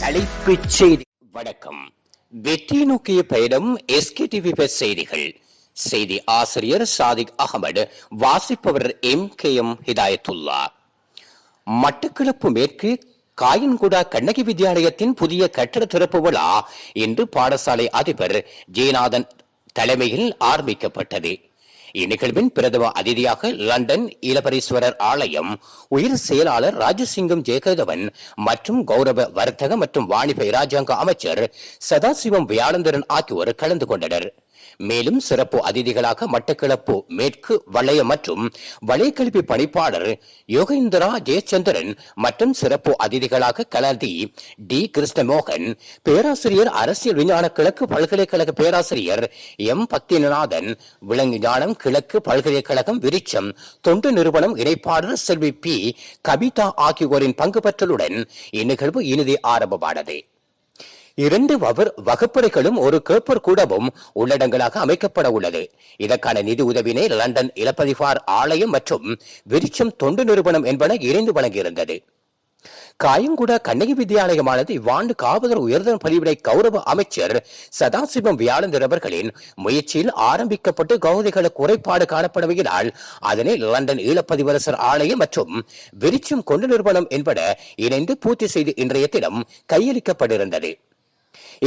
தலைப்புச் செய்தி. வணக்கம். வெற்றி நோக்கிய பயணம். SKTV செய்திகள். செய்தி ஆசிரியர் சாதிக் அகமது. வாசிப்பவர் MKM ஹிதாயத்துல்லா. மட்டக்களப்பு மேற்கு காயன்குடா கண்ணகி வித்தியாலயத்தின் புதிய கட்டட திறப்பு விழா இன்று பாடசாலை அதிபர் ஜெயநாதன் தலைமையில் ஆரம்பிக்கப்பட்டது. இந்நிகழ்வின் பிரதம அதிதியாக லண்டன் இளபரீஸ்வரர் ஆலயம் உயர் செயலாளர் ராஜசிங்கம் ஜெயகதவன் மற்றும் கௌரவ வர்த்தக மற்றும் வாணிப இராஜாங்க அமைச்சர் சதாசிவம் வியாழந்தரன் ஆகியோர் கலந்து கொண்டனர். மேலும் சிறப்பு அதிதிகளாக மட்டக்களப்பு மேற்கு வலய மற்றும் வலயக்கல்வி பணிப்பாளர் யோகேந்திரா ஜெயச்சந்திரன் மற்றும் சிறப்பு அதிதிகளாக கலாநிதி டி கிருஷ்ணமோகன், பேராசிரியர் அரசியல் விஞ்ஞான கிழக்கு பல்கலைக்கழக பேராசிரியர் M பக்திநாதன், விலங்கு ஞானம் கிழக்கு பல்கலைக்கழகம் விருட்சம் தொண்டு நிறுவனம் இணைப்பாளர் செல்வி P கவிதா ஆகியோரின் பங்கு பெற்றலுடன் இந்நிகழ்வு இனிதே ஆரம்பமானது. 2 வகுப்பறைகளும் ஒரு கேப்பர் கூடமும் உள்ளடங்களாக அமைக்கப்பட உள்ளது. இதற்கான நிதி உதவினை லண்டன் இளப்பதிவார் ஆலயம் மற்றும் விருட்சம் தொண்டு நிறுவனம் என்பன இணைந்து வழங்கியிருந்தது. காயங்குடா கண்ணகி வித்தியாலயமானது இவ்வாண்டு காவலர் உயர்தர பணிவிடை கௌரவ அமைச்சர் சதாசிவம் வியாழந்தர் அவர்களின் முயற்சியில் ஆரம்பிக்கப்பட்டு கௌரவிகள குறைபாடு காணப்படுவதால் அதனை லண்டன் ஈழப்பதிவரசர் ஆலயம் மற்றும் விருட்சம் கொண்டு நிறுவனம் என்பன இணைந்து பூர்த்தி செய்து இன்றைய தினம் கையளிக்கப்பட்டிருந்தது.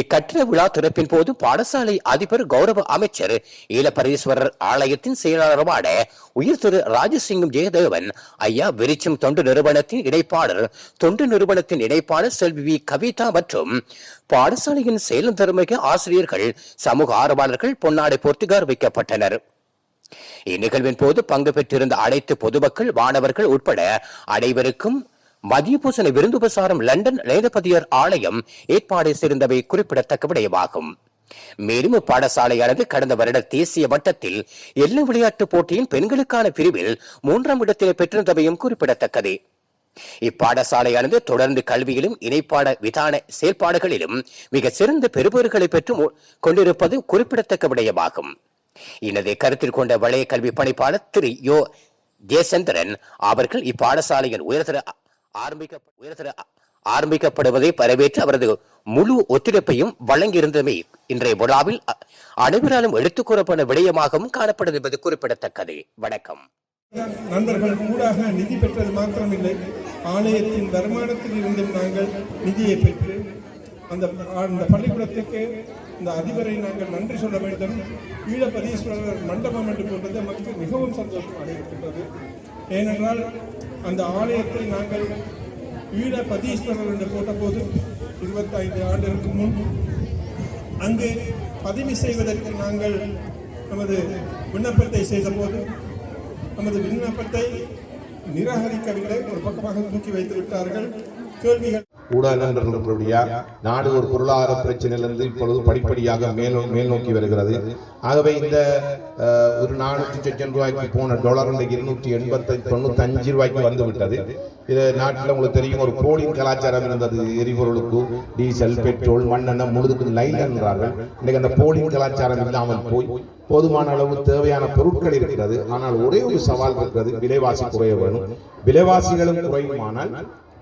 இக்கட்டட விழா திறப்பின் போது பாடசாலை அதிபர் கௌரவ அமைச்சர் ஈழப்பரீஸ்வரர் ஆலயத்தின் செயலாளருமான உயர் திரு ராஜசிங்கம் ஜெயதேவன் ஐயா, விருட்சம் தொண்டு நிறுவனத்தின் இணைப்பாளர் செல்வி V கவிதா மற்றும் பாடசாலையின் செயலும் திறமைக்கு ஆசிரியர்கள் சமூக ஆர்வலர்கள் பொன்னாடை போர்த்தி கௌரவிக்கப்பட்டனர். இந்நிகழ்வின் போது பங்கு பெற்றிருந்த அனைத்து பொதுமக்கள் மாணவர்கள் உட்பட அனைவருக்கும் மதிய பூசண விருந்துபசாரம் லண்டன் நேதபதியர் ஆலயம் ஏற்பாடு செய்திருந்தவை குறிப்பிடத்தக்க விடயமாகும். மேலும் இப்பாடசாலையானது கடந்த வருட தேசிய மட்டத்தில் எல்லை விளையாட்டு போட்டியின் பெண்களுக்கான பிரிவில் 3ஆம் இடத்தினை பெற்றிருந்தவையும் குறிப்பிடத்தக்கது. இப்பாடசாலையானது தொடர்ந்து கல்வியிலும் இணைப்பாட விதான செயல்பாடுகளிலும் மிக சிறந்த பெறுபேறுகளை பெற்று கொண்டிருப்பது குறிப்பிடத்தக்க விடயமாகும். இதனை கருத்தில் கொண்ட வலய கல்வி பணிப்பாளர் திரு யோ ஜெயச்சந்திரன் அவர்கள் இப்பாடசாலையின் உயர்தர ஆரம்பிக்கப்படுவதை வரவேற்று அவரது முழு ஒத்துழைப்பையும் வழங்கியிருந்தமை இன்றைய விழாவில் அனைவராலும் எடுத்துக் கூறப்பட்ட விடயமாகவும் காணப்படும் என்பது குறிப்பிடத்தக்கது. வணக்கம். நண்பர்கள் கூடாக நிதி பெற்றது மாத்திரமில்லை, ஆலயத்தின் வருமானத்தில் இருந்து நாங்கள் நிதியை பெற்று அந்த பள்ளிக்கூடத்துக்கு இந்த அதிபரை நாங்கள் நன்றி சொல்ல வேண்டும். ஈழப்பரீஸ்வரர் மண்டபம் என்று போன்றது நமக்கு மிகவும் சந்தோஷமாக இருக்கின்றது. ஏனென்றால் அந்த ஆலயத்தை நாங்கள் ஈழப்பரீஸ்வரர் என்று போட்டபோது 25 ஆண்டுகளுக்கு முன் அங்கு பதிவு செய்வதற்கு நாங்கள் நமது விண்ணப்பத்தை செய்தபோது நமது விண்ணப்பத்தை நிராகரிக்கவில்லை, ஒரு பக்கமாக தூக்கி வைத்து விட்டார்கள். கேள்விகள் ஊடக நண்பர்களுடைய நாடு ஒரு பொருளாதார பிரச்சனையிலிருந்து இப்பொழுது படிப்படியாக மேல் நோக்கி வருகிறது. ஆகவே இந்த ஒரு 400 லட்சம் ரூபாய்க்கு போன டாலர் இன்றைக்கு 295 ரூபாய்க்கு வந்து விட்டது. இது நாட்டில் உங்களுக்கு தெரியும், ஒரு போலிங் கலாச்சாரம் இருந்தது. எரிபொருளுக்கு டீசல், பெட்ரோல், மண்ணெண்ணெய் முழுதுக்கு லைன் என்றார்கள். இன்றைக்கு அந்த போலிங் கலாச்சாரம் இல்லாமல் போய் போதுமான அளவு தேவையான பொருட்கள் இருக்கிறது. ஆனால் ஒரே ஒரு சவால் இருக்கிறது, விலைவாசி குறைய வேணும். விலைவாசிகளும் குறையுமானால்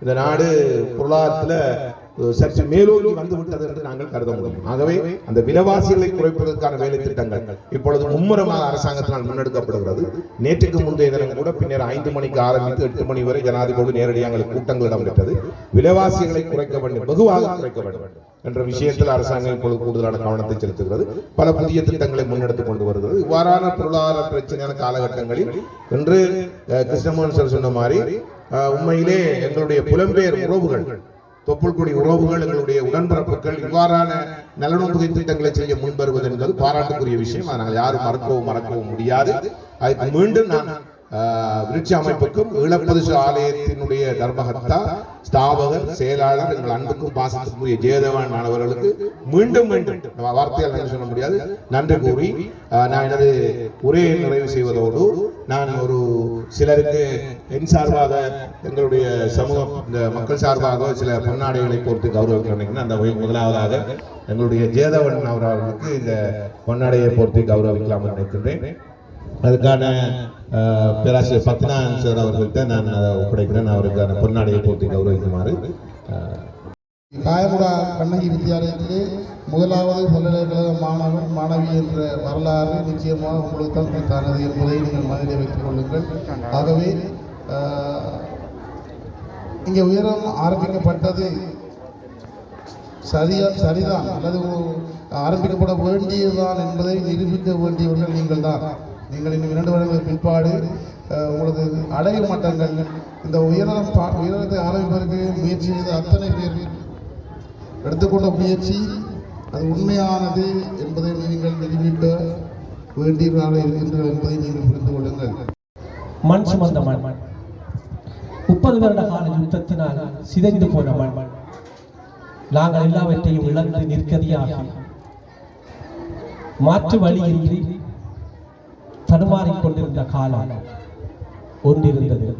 இந்த நாடு பொருளாதாரத்தில் சற்று மேலோங்கி வந்து விட்டது என்று நாங்கள் கருத முடியும். ஆகவே அந்த விலைவாசிகளை குறைப்பதற்கான வேலை திட்டங்கள் இப்பொழுது மும்முரமாக அரசாங்கத்தினால் முன்னெடுக்கப்படுகிறது. நேற்றுக்கு முந்தைய தினம் கூட பின்னர் 5 மணிக்கு ஆரம்பித்து 8 மணி வரை ஜனாதிபதி நேரடியாக கூட்டங்கள் இடம்பெற்றது. விலைவாசிகளை குறைக்க வேண்டும், வெகுவாக குறைக்க வேண்டும் என்ற விஷயத்தில் அரசாங்கம் இப்பொழுது கூடுதலான கவனத்தை செலுத்துகிறது. பல புதிய திட்டங்களை முன்னெடுத்துக் கொண்டு வருகிறது. இவ்வாறான பொருளாதார பிரச்சனையான காலகட்டங்களில் இன்று கிருஷ்ணமோகன் சார் சொன்ன மாதிரி உண்மையிலே எங்களுடைய புலம்பெயர் உறவுகள், தொப்புள்குடி உறவுகள், எங்களுடைய உடன்பிறப்புகள் இவ்வாறான நலனுதவி திட்டங்களை செய்ய முன்வருவது என்பது பாராட்டுக்குரிய விஷயம். நாங்கள் யாரும் மறக்கவும் முடியாது. அதுக்கு மீண்டும் நான் விருட்ச அமைப்புக்கும் ஈழப்பரிசு ஆலயத்தினுடைய தர்மகர்த்தா, ஸ்தாபகர், செயலாளர், எங்கள் அன்புக்கும் பாசத்துக்குரிய ஜெயதேவன் மாணவர்களுக்கு மீண்டும் வார்த்தையால் நன்றி சொல்ல முடியாது நன்றி கூறி நான் எனது உரையை நிறைவு செய்வதோடு நான் ஒரு சிலருக்கு என் சார்பாக எங்களுடைய சமூகம் இந்த மக்கள் சார்பாக சில பொன்னாடைகளை பொறுத்து கௌரவிக்கிறேன். அந்த முதலாவதாக எங்களுடைய ஜெயதேவன் அவர்களுக்கு இந்த பொன்னாடையை பொறுத்து கௌரவிக்கலாம் நினைக்கின்றேன். அதுக்கான பேராசிரியர் பத்மநாபன் சார் அவர்கள்ட்ட நான் ஒப்படைக்கிறேன். அவருக்கான பொன்னாடையை போட்டி கௌரவிக்குமாறு காயமுடா கண்ணகி வித்தியாலயத்திலே முதலாவது பல்கலைக்கழக மாணவி என்ற வரலாறு நிச்சயமாக உங்களுக்கு தான் கொடுத்தானது என்பதை நீங்கள் மனதிலே வைத்துக் கொள்ளுங்கள். ஆகவே இங்கே உயரம் ஆரம்பிக்கப்பட்டது சரிதான் அல்லது ஆரம்பிக்கப்பட வேண்டியதுதான் என்பதை நிரூபிக்க வேண்டியவர்கள் நீங்கள் தான். நீங்கள் இன்னும் 2 வருடங்களுக்கு பிற்பாடு உங்களது அடைய மாட்டங்கள் இந்த உயரத்தை ஆரம்பிப்பதற்கு முயற்சி செய்த அத்தனை பேர் எடுத்துக்கொண்ட முயற்சி அது உண்மையானது என்பதை நீங்கள் நிரூபிக்க வேண்டியவர்களாக இருக்கின்றனர் என்பதை நீங்கள் புரிந்து கொள்ளுங்கள். மண் சுமந்த மண் 30 வருட கால யுத்தத்தினால் சிதைந்து போன மண் நாங்கள் எல்லாவற்றையும் இழந்து நிற்கதியாக மாற்று வழியின்றி தடுமாறிக்கொண்டிருந்த காலம் ஒன்றிருந்தது.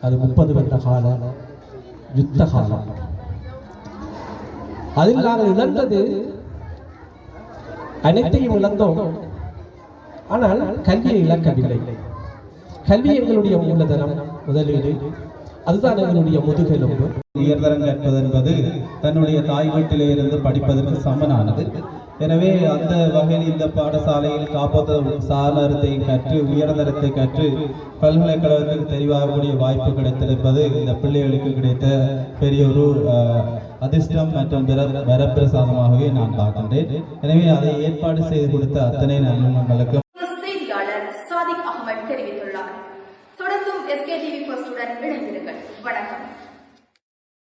அது 30 வருட கால யுத்த காலம். அதில் நாங்கள் இழந்தது அனைத்தையும் இழந்தோம். ஆனால் கல்வியை இழக்கவில்லை. கல்வி எங்களுடைய மூலதனம், முதலீடு, அதுதான் எங்களுடைய முதுகெலும்பு. உயர்தரம் கற்பது என்பது தன்னுடைய தாய் வீட்டிலே இருந்து படிப்பதற்கு சமனானது. எனவே அந்த வகையில் இந்த பாடசாலையில் காப்போத்த சாரணத்தையும் கற்று உயர்தரத்தை கற்று பல்கலைக்கழகத்துக்கு தெரிவாகக்கூடிய வாய்ப்பு கிடைத்திருப்பது இந்த பிள்ளைகளுக்கு கிடைத்த பெரிய ஒரு அதிர்ஷ்டம் மற்றும் வரப்பிரசாதமாகவே நான் பார்க்கின்றேன். எனவே அதை ஏற்பாடு செய்து கொடுத்த அத்தனை நல்லுணங்களுக்கும்